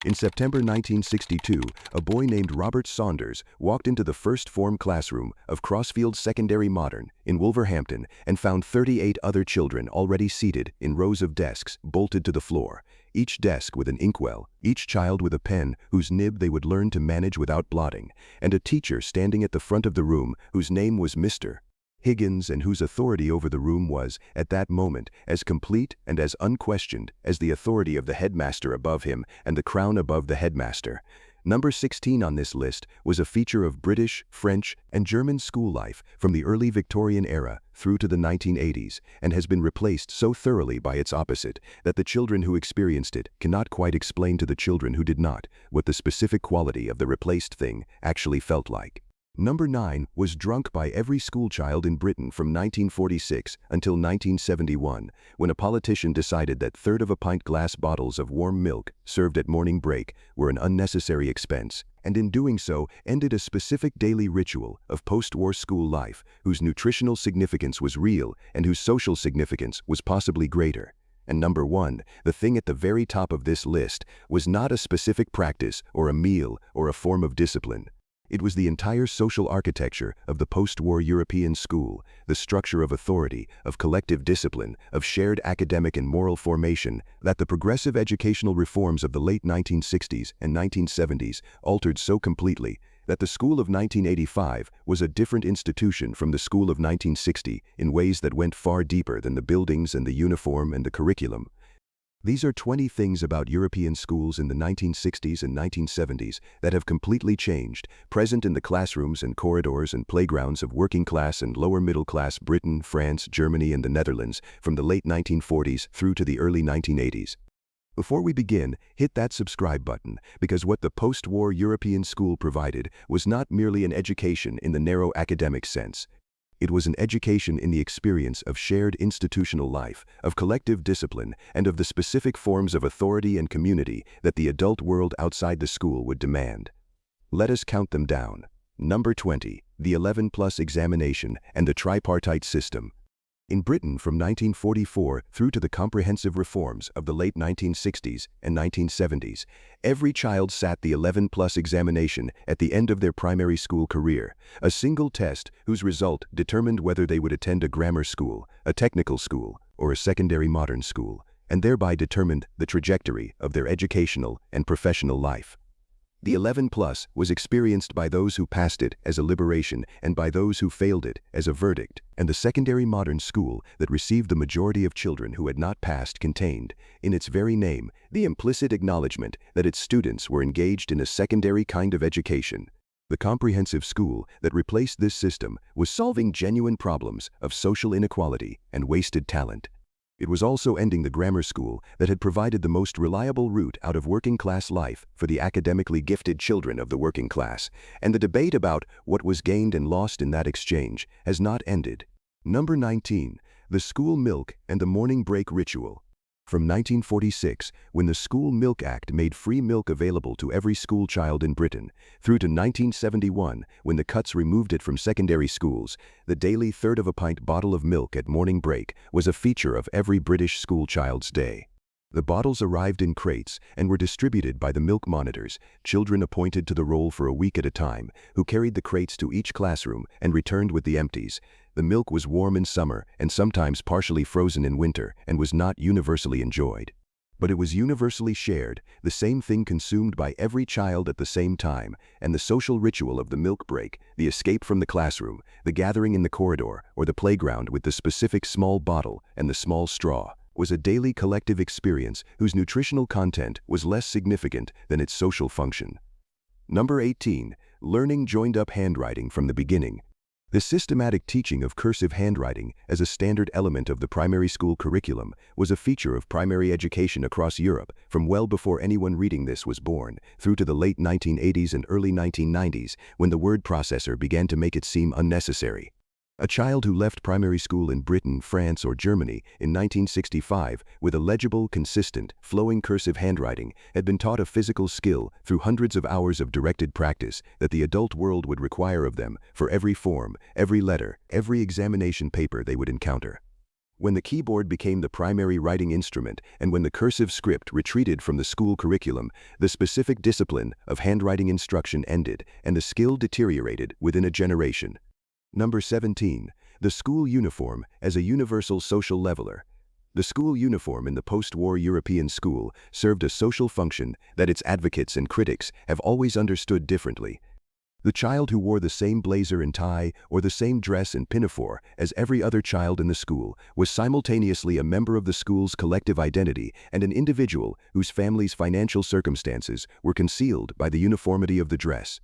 In September 1962, a boy named Robert Saunders walked into the first form classroom of Crossfield Secondary Modern in Wolverhampton and found 38 other children already seated in rows of desks bolted to the floor, each desk with an inkwell, each child with a pen whose nib they would learn to manage without blotting, and a teacher standing at the front of the room whose name was Mr. Higgins and whose authority over the room was, at that moment, as complete and as unquestioned as the authority of the headmaster above him and the crown above the headmaster. Number 16 on this list was a feature of British, French, and German school life from the early Victorian era through to the 1980s, and has been replaced so thoroughly by its opposite that the children who experienced it cannot quite explain to the children who did not what the specific quality of the replaced thing actually felt like. Number 9 was drunk by every schoolchild in Britain from 1946 until 1971, when a politician decided that third-of-a-pint glass bottles of warm milk served at morning break were an unnecessary expense, and in doing so ended a specific daily ritual of post-war school life whose nutritional significance was real and whose social significance was possibly greater. And number 1, the thing at the very top of this list, was not a specific practice or a meal or a form of discipline. It was the entire social architecture of the post-war European school, the structure of authority, of collective discipline, of shared academic and moral formation, that the progressive educational reforms of the late 1960s and 1970s altered so completely that the school of 1985 was a different institution from the school of 1960 in ways that went far deeper than the buildings and the uniform and the curriculum. These are 20 things about European schools in the 1960s and 1970s that have completely changed, present in the classrooms and corridors and playgrounds of working-class and lower-middle-class Britain, France, Germany, and the Netherlands from the late 1940s through to the early 1980s. Before we begin, hit that subscribe button, because what the post-war European school provided was not merely an education in the narrow academic sense. It was an education in the experience of shared institutional life, of collective discipline, and of the specific forms of authority and community that the adult world outside the school would demand. Let us count them down. Number 20, the 11+ examination and the tripartite system. In Britain from 1944 through to the comprehensive reforms of the late 1960s and 1970s, every child sat the 11+ examination at the end of their primary school career, a single test whose result determined whether they would attend a grammar school, a technical school, or a secondary modern school, and thereby determined the trajectory of their educational and professional life. The 11+ was experienced by those who passed it as a liberation and by those who failed it as a verdict, and the secondary modern school that received the majority of children who had not passed contained, in its very name, the implicit acknowledgement that its students were engaged in a secondary kind of education. The comprehensive school that replaced this system was solving genuine problems of social inequality and wasted talent. It was also ending the grammar school that had provided the most reliable route out of working-class life for the academically gifted children of the working class, and the debate about what was gained and lost in that exchange has not ended. Number 19, the school milk and the morning break ritual. From 1946, when the School Milk Act made free milk available to every school child in Britain, through to 1971, when the cuts removed it from secondary schools, the daily third-of-a-pint bottle of milk at morning break was a feature of every British school child's day. The bottles arrived in crates and were distributed by the milk monitors, children appointed to the role for a week at a time, who carried the crates to each classroom and returned with the empties. The milk was warm in summer and sometimes partially frozen in winter and was not universally enjoyed. But it was universally shared, the same thing consumed by every child at the same time, and the social ritual of the milk break, the escape from the classroom, the gathering in the corridor or the playground with the specific small bottle and the small straw, was a daily collective experience whose nutritional content was less significant than its social function. Number 18, learning joined-up handwriting from the beginning. The systematic teaching of cursive handwriting as a standard element of the primary school curriculum was a feature of primary education across Europe from well before anyone reading this was born, through to the late 1980s and early 1990s, when the word processor began to make it seem unnecessary. A child who left primary school in Britain, France, or Germany in 1965 with a legible, consistent, flowing cursive handwriting had been taught a physical skill through hundreds of hours of directed practice that the adult world would require of them for every form, every letter, every examination paper they would encounter. When the keyboard became the primary writing instrument and when the cursive script retreated from the school curriculum, the specific discipline of handwriting instruction ended and the skill deteriorated within a generation. Number 17. The school uniform as a universal social leveler. The school uniform in the post-war European school served a social function that its advocates and critics have always understood differently. The child who wore the same blazer and tie or the same dress and pinafore as every other child in the school was simultaneously a member of the school's collective identity and an individual whose family's financial circumstances were concealed by the uniformity of the dress.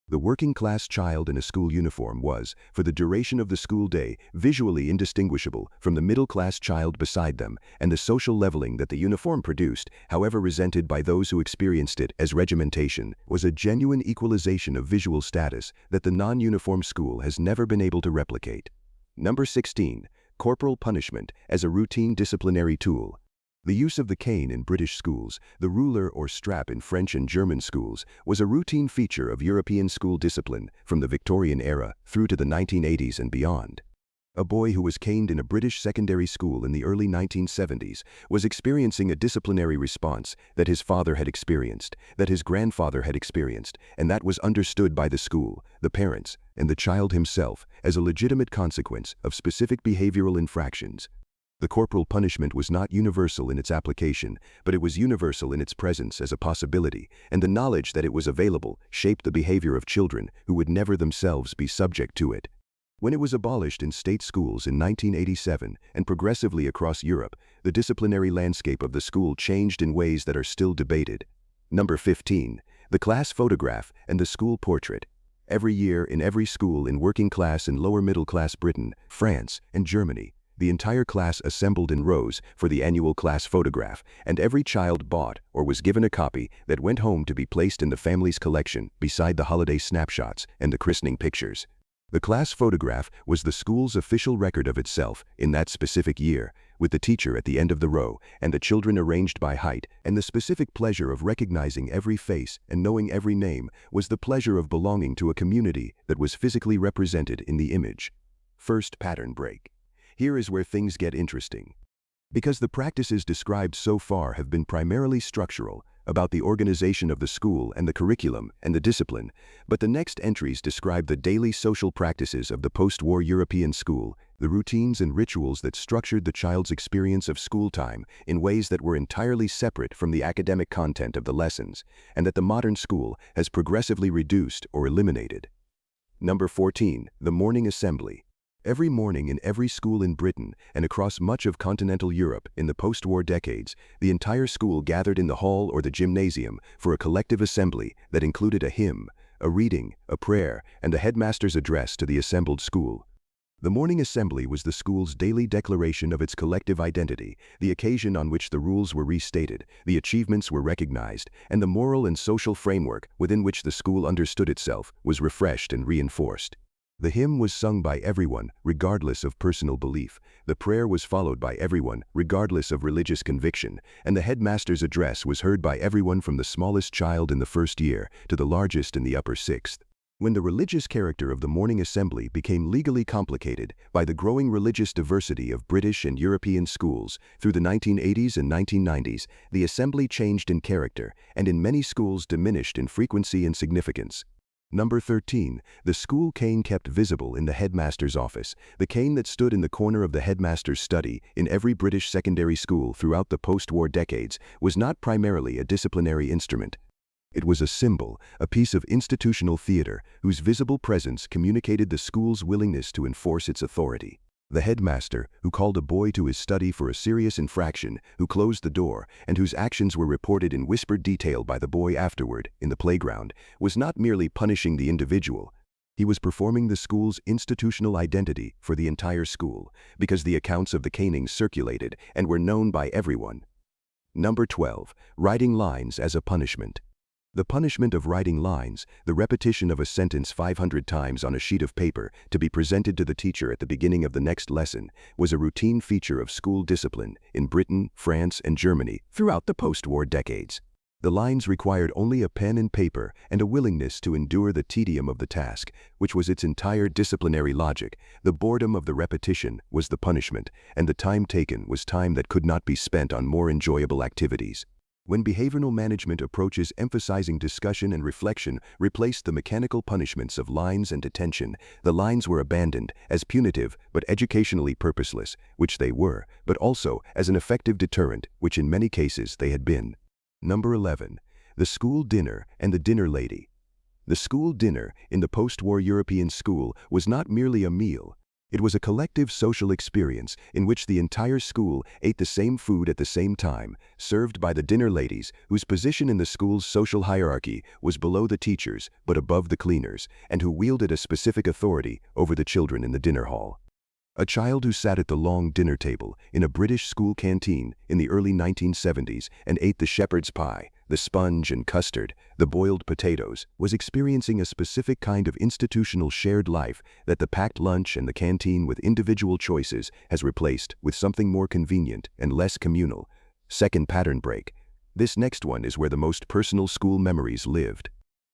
The working-class child in a school uniform was, for the duration of the school day, visually indistinguishable from the middle-class child beside them, and the social leveling that the uniform produced, however resented by those who experienced it as regimentation, was a genuine equalization of visual status that the non-uniform school has never been able to replicate. Number 16. Corporal punishment as a routine disciplinary tool. The use of the cane in British schools, the ruler or strap in French and German schools, was a routine feature of European school discipline from the Victorian era through to the 1980s and beyond. A boy who was caned in a British secondary school in the early 1970s was experiencing a disciplinary response that his father had experienced, that his grandfather had experienced, and that was understood by the school, the parents, and the child himself as a legitimate consequence of specific behavioral infractions. The corporal punishment was not universal in its application, but it was universal in its presence as a possibility, and the knowledge that it was available shaped the behavior of children who would never themselves be subject to it. When it was abolished in state schools in 1987 and progressively across Europe, the disciplinary landscape of the school changed in ways that are still debated. Number 15. The class photograph and the school portrait. Every year in every school in working-class and lower-middle-class Britain, France, and Germany, the entire class assembled in rows for the annual class photograph, and every child bought or was given a copy that went home to be placed in the family's collection beside the holiday snapshots and the christening pictures. The class photograph was the school's official record of itself in that specific year, with the teacher at the end of the row and the children arranged by height, and the specific pleasure of recognizing every face and knowing every name was the pleasure of belonging to a community that was physically represented in the image. First pattern break. Here is where things get interesting. Because the practices described so far have been primarily structural, about the organization of the school and the curriculum and the discipline, but the next entries describe the daily social practices of the post-war European school, the routines and rituals that structured the child's experience of school time in ways that were entirely separate from the academic content of the lessons, and that the modern school has progressively reduced or eliminated. Number 14. The morning assembly. Every morning in every school in Britain and across much of continental Europe in the post-war decades, the entire school gathered in the hall or the gymnasium for a collective assembly that included a hymn, a reading, a prayer, and a headmaster's address to the assembled school. The morning assembly was the school's daily declaration of its collective identity, the occasion on which the rules were restated, the achievements were recognized, and the moral and social framework within which the school understood itself was refreshed and reinforced. The hymn was sung by everyone, regardless of personal belief. The prayer was followed by everyone, regardless of religious conviction, and the headmaster's address was heard by everyone from the smallest child in the first year to the largest in the upper sixth. When the religious character of the morning assembly became legally complicated by the growing religious diversity of British and European schools through the 1980s and 1990s, the assembly changed in character and in many schools diminished in frequency and significance. Number 13. The school cane kept visible in the headmaster's office. The cane that stood in the corner of the headmaster's study in every British secondary school throughout the post-war decades was not primarily a disciplinary instrument. It was a symbol, a piece of institutional theater whose visible presence communicated the school's willingness to enforce its authority. The headmaster, who called a boy to his study for a serious infraction, who closed the door, and whose actions were reported in whispered detail by the boy afterward, in the playground, was not merely punishing the individual. He was performing the school's institutional identity for the entire school, because the accounts of the canings circulated and were known by everyone. Number 12. Writing lines as a punishment. The punishment of writing lines, the repetition of a sentence 500 times on a sheet of paper to be presented to the teacher at the beginning of the next lesson, was a routine feature of school discipline in Britain, France, and Germany throughout the post-war decades. The lines required only a pen and paper and a willingness to endure the tedium of the task, which was its entire disciplinary logic. The boredom of the repetition was the punishment, and the time taken was time that could not be spent on more enjoyable activities. When behavioral management approaches emphasizing discussion and reflection replaced the mechanical punishments of lines and detention, the lines were abandoned as punitive but educationally purposeless, which they were, but also as an effective deterrent, which in many cases they had been. Number 11. The school dinner and the dinner lady. The school dinner in the post-war European school was not merely a meal. It was a collective social experience in which the entire school ate the same food at the same time, served by the dinner ladies, whose position in the school's social hierarchy was below the teachers but above the cleaners, and who wielded a specific authority over the children in the dinner hall. A child who sat at the long dinner table in a British school canteen in the early 1970s and ate the shepherd's pie, the sponge and custard, the boiled potatoes, was experiencing a specific kind of institutional shared life that the packed lunch and the canteen with individual choices has replaced with something more convenient and less communal. Second pattern break. This next one is where the most personal school memories lived.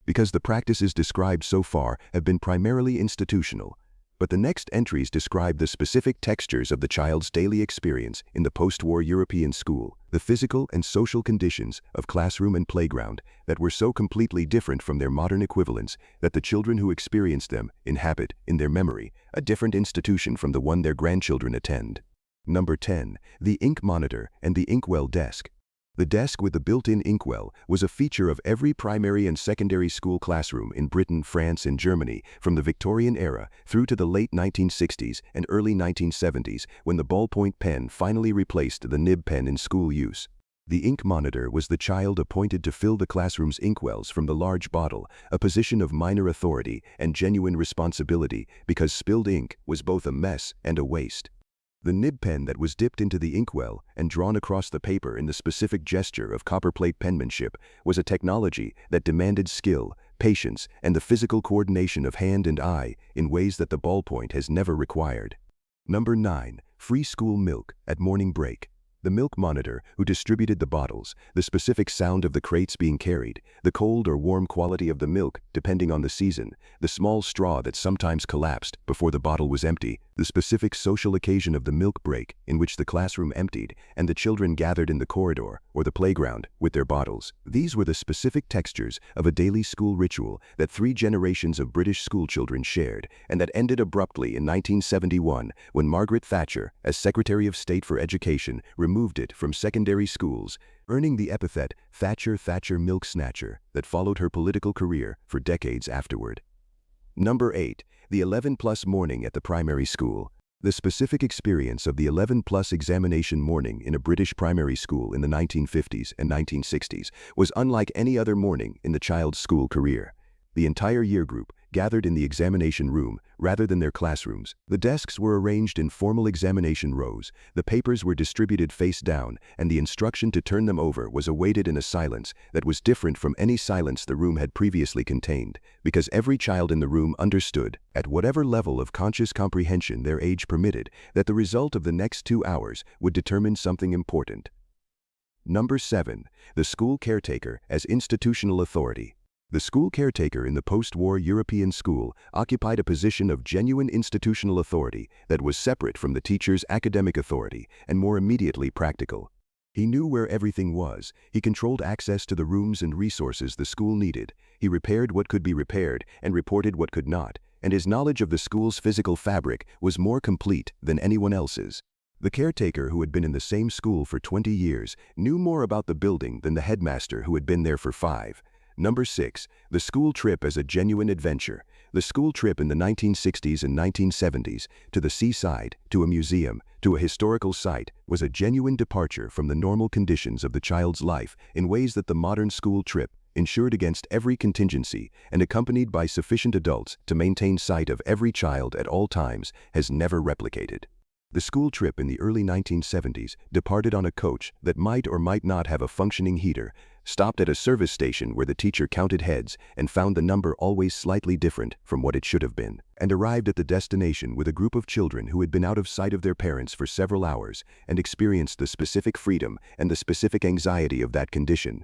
Because the practices described so far have been primarily institutional, but the next entries describe the specific textures of the child's daily experience in the post-war European school, the physical and social conditions of classroom and playground that were so completely different from their modern equivalents that the children who experienced them inhabit, in their memory, a different institution from the one their grandchildren attend. Number 10. The ink monitor and the inkwell desk. The desk with the built-in inkwell was a feature of every primary and secondary school classroom in Britain, France, and Germany from the Victorian era through to the late 1960s and early 1970s when the ballpoint pen finally replaced the nib pen in school use. The ink monitor was the child appointed to fill the classroom's inkwells from the large bottle, a position of minor authority and genuine responsibility because spilled ink was both a mess and a waste. The nib pen that was dipped into the inkwell and drawn across the paper in the specific gesture of copperplate penmanship was a technology that demanded skill, patience, and the physical coordination of hand and eye in ways that the ballpoint has never required. Number 9. Free school milk at morning break. The milk monitor who distributed the bottles, the specific sound of the crates being carried, the cold or warm quality of the milk depending on the season, the small straw that sometimes collapsed before the bottle was empty, the specific social occasion of the milk break in which the classroom emptied and the children gathered in the corridor or the playground with their bottles. These were the specific textures of a daily school ritual that 3 generations of British schoolchildren shared and that ended abruptly in 1971 when Margaret Thatcher, as Secretary of State for Education, removed it from secondary schools, earning the epithet Thatcher Milk Snatcher that followed her political career for decades afterward. Number 8. The 11+ morning at the primary school. The specific experience of the 11+ examination morning in a British primary school in the 1950s and 1960s was unlike any other morning in the child's school career. The entire year group gathered in the examination room rather than their classrooms. The desks were arranged in formal examination rows, the papers were distributed face down, and the instruction to turn them over was awaited in a silence that was different from any silence the room had previously contained, because every child in the room understood, at whatever level of conscious comprehension their age permitted, that the result of the next 2 hours would determine something important. Number 7. The school caretaker as institutional authority. The school caretaker in the post-war European school occupied a position of genuine institutional authority that was separate from the teacher's academic authority and more immediately practical. He knew where everything was, he controlled access to the rooms and resources the school needed, he repaired what could be repaired and reported what could not, and his knowledge of the school's physical fabric was more complete than anyone else's. The caretaker, who had been in the same school for 20 years, knew more about the building than the headmaster who had been there for 5. Number 6. The school trip as a genuine adventure. The school trip in the 1960s and 1970s, to the seaside, to a museum, to a historical site, was a genuine departure from the normal conditions of the child's life in ways that the modern school trip, insured against every contingency and accompanied by sufficient adults to maintain sight of every child at all times, has never replicated. The school trip in the early 1970s departed on a coach that might or might not have a functioning heater, stopped at a service station where the teacher counted heads and found the number always slightly different from what it should have been, and arrived at the destination with a group of children who had been out of sight of their parents for several hours and experienced the specific freedom and the specific anxiety of that condition.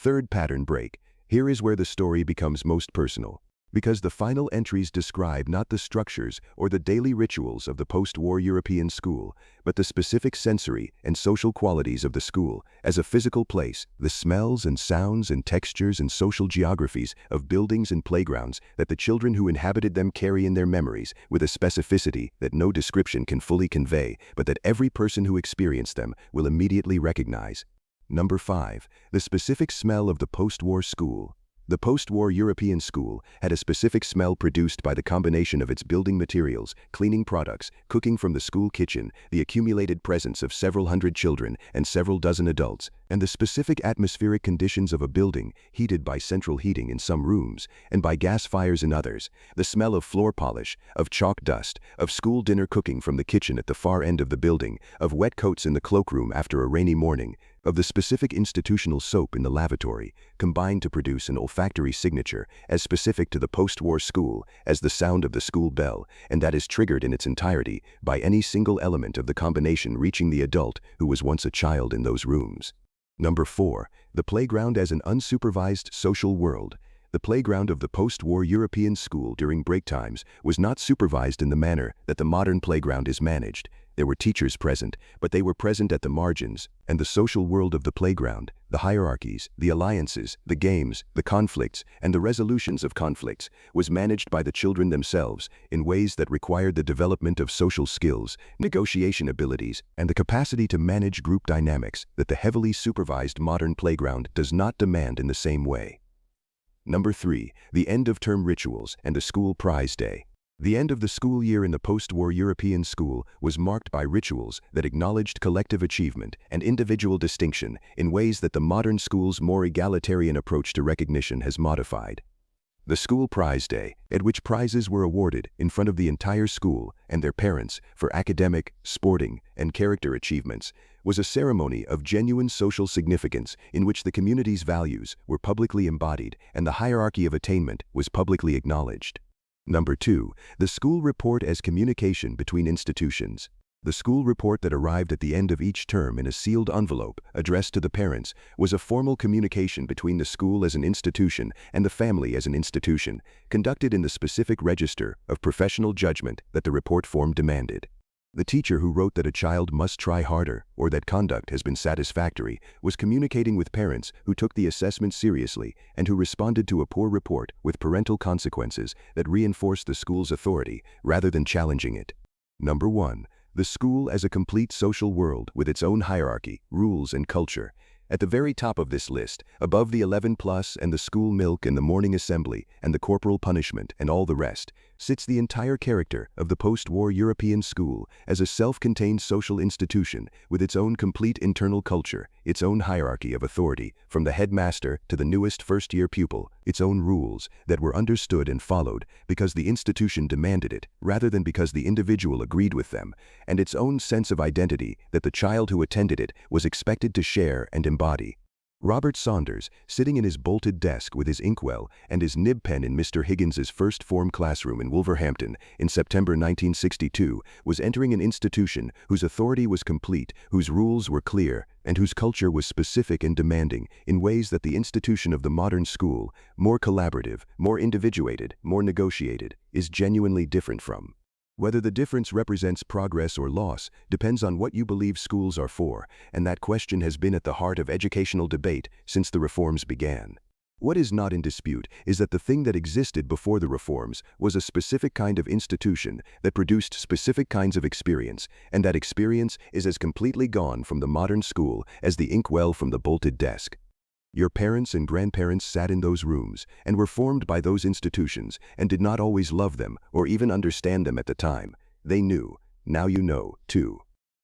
Third pattern break. Here is where the story becomes most personal. Because the final entries describe not the structures or the daily rituals of the post-war European school, but the specific sensory and social qualities of the school as a physical place, the smells and sounds and textures and social geographies of buildings and playgrounds that the children who inhabited them carry in their memories with a specificity that no description can fully convey, but that every person who experienced them will immediately recognize. Number 5. The specific smell of the post-war school. The post-war European school had a specific smell produced by the combination of its building materials, cleaning products, cooking from the school kitchen, the accumulated presence of several hundred children and several dozen adults, and the specific atmospheric conditions of a building, heated by central heating in some rooms and by gas fires in others. The smell of floor polish, of chalk dust, of school dinner cooking from the kitchen at the far end of the building, of wet coats in the cloakroom after a rainy morning, of the specific institutional soap in the lavatory, combined to produce an olfactory signature as specific to the post-war school as the sound of the school bell, and that is triggered in its entirety by any single element of the combination reaching the adult who was once a child in those rooms. Number 4. The playground as an unsupervised social world. The playground of the post-war European school during break times was not supervised in the manner that the modern playground is managed. There were teachers present, but they were present at the margins, and the social world of the playground, the hierarchies, the alliances, the games, the conflicts, and the resolutions of conflicts, was managed by the children themselves in ways that required the development of social skills, negotiation abilities, and the capacity to manage group dynamics that the heavily supervised modern playground does not demand in the same way. Number 3. The end-of-term rituals and the school prize day. The end of the school year in the post-war European school was marked by rituals that acknowledged collective achievement and individual distinction in ways that the modern school's more egalitarian approach to recognition has modified. The school prize day, at which prizes were awarded in front of the entire school and their parents for academic, sporting, and character achievements, was a ceremony of genuine social significance in which the community's values were publicly embodied and the hierarchy of attainment was publicly acknowledged. Number 2. The school report as communication between institutions. The school report that arrived at the end of each term in a sealed envelope addressed to the parents was a formal communication between the school as an institution and the family as an institution, conducted in the specific register of professional judgment that the report form demanded. The teacher who wrote that a child must try harder or that conduct has been satisfactory was communicating with parents who took the assessment seriously and who responded to a poor report with parental consequences that reinforced the school's authority rather than challenging it. Number 1. The school as a complete social world with its own hierarchy, rules, and culture. At the very top of this list, above the 11+ and the school milk and the morning assembly and the corporal punishment and all the rest, sits the entire character of the post-war European school as a self-contained social institution with its own complete internal culture, its own hierarchy of authority, from the headmaster to the newest first-year pupil, its own rules that were understood and followed because the institution demanded it rather than because the individual agreed with them, and its own sense of identity that the child who attended it was expected to share and embody. Robert Saunders, sitting in his bolted desk with his inkwell and his nib pen in Mr. Higgins's first form classroom in Wolverhampton in September 1962, was entering an institution whose authority was complete, whose rules were clear, and whose culture was specific and demanding in ways that the institution of the modern school, more collaborative, more individuated, more negotiated, is genuinely different from. Whether the difference represents progress or loss depends on what you believe schools are for, and that question has been at the heart of educational debate since the reforms began. What is not in dispute is that the thing that existed before the reforms was a specific kind of institution that produced specific kinds of experience, and that experience is as completely gone from the modern school as the inkwell from the bolted desk. Your parents and grandparents sat in those rooms and were formed by those institutions and did not always love them or even understand them at the time. They knew. Now you know, too.